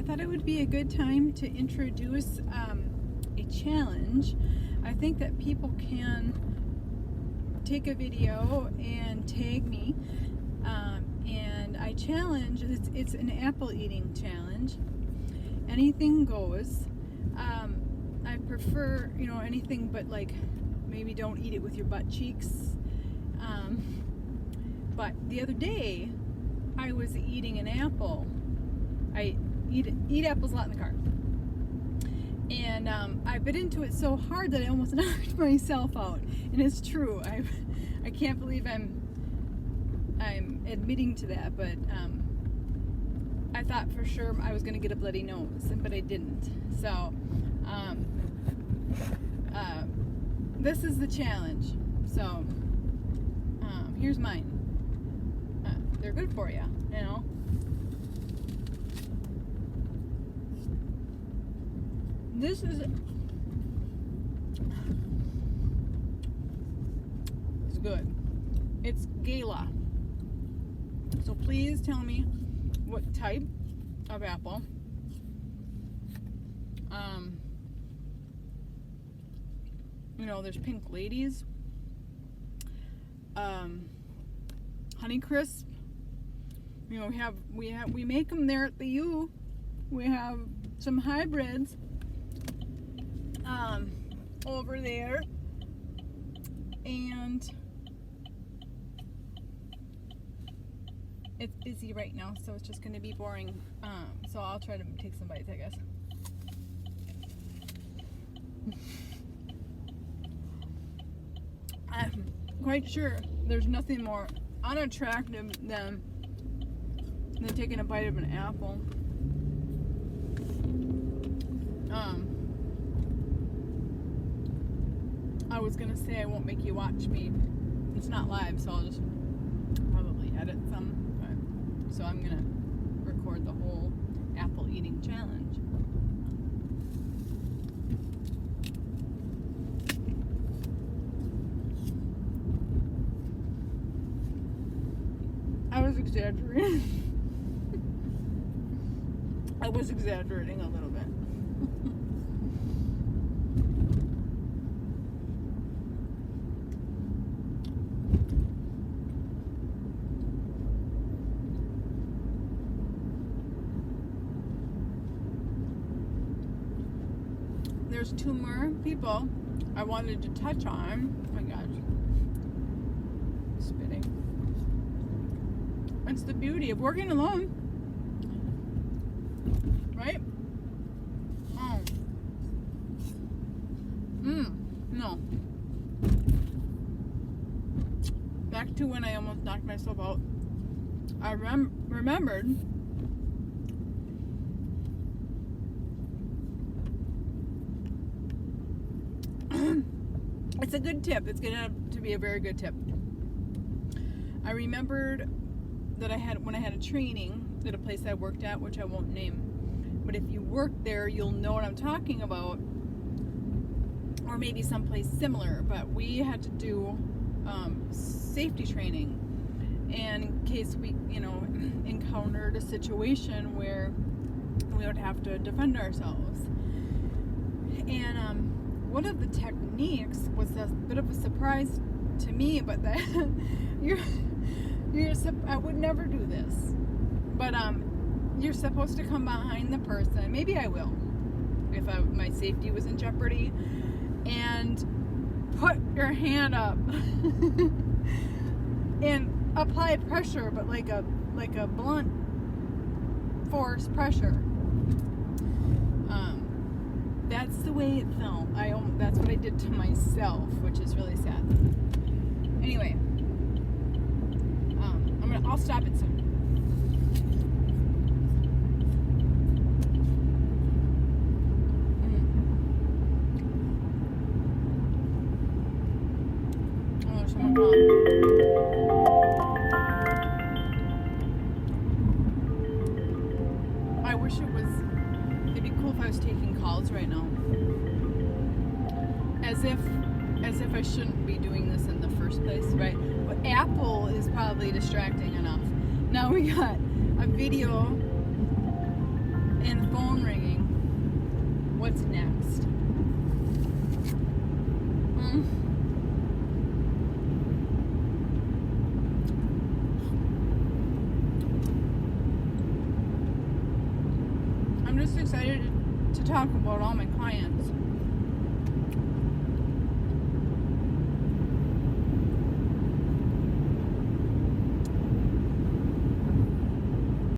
thought it would be a good time to introduce a challenge. I think that people can take a video and tag me, and I challenge. It's an apple eating challenge. Anything goes. I prefer, anything but like maybe don't eat it with your butt cheeks. But the other day, I was eating an apple. I eat apples a lot in the car. And I bit into it so hard that I almost knocked myself out. And it's true. I can't believe I'm admitting to that, but I thought for sure I was going to get a bloody nose, but I didn't. So this is the challenge. So here's mine. They're good for you, This is good. It's Gala. So please tell me what type of apple. There's Pink Ladies, Honeycrisp. We make them there at the U. We have some hybrids over there, and it's busy right now, so it's just going to be boring. So I'll try to take some bites, I guess. I'm quite sure there's nothing more unattractive than taking a bite of an apple. I was gonna say I won't make you watch me. It's not live, so I'll just probably edit some. So I'm gonna record the whole apple eating challenge. I was exaggerating. I was exaggerating a little bit. There's two more people I wanted to touch on. Oh my gosh. Spitting. That's the beauty of working alone. Right? No. Back to when I almost knocked myself out. I remembered it's a good tip. It's going to be a very good tip. I remembered that when I had a training at a place I worked at, which I won't name, but if you work there, you'll know what I'm talking about, or maybe someplace similar. But we had to do safety training, and in case we, encountered a situation where we would have to defend ourselves. And one of the techniques was a bit of a surprise to me, but that I would never do this, but you're supposed to come behind the person. Maybe I will, if my safety was in jeopardy, and put your hand up and apply pressure, but like a blunt force pressure. That's the way it felt. That's what I did to myself, which is really sad. Anyway, I'll stop it soon. Oh, there's someone calling. I wish it'd be cool if I was taking calls right now. As if I shouldn't be doing this in the first place, right? But Apple is probably distracting enough. Now we got a video and the phone ringing. What's next? I'm just excited to talk about all my clients.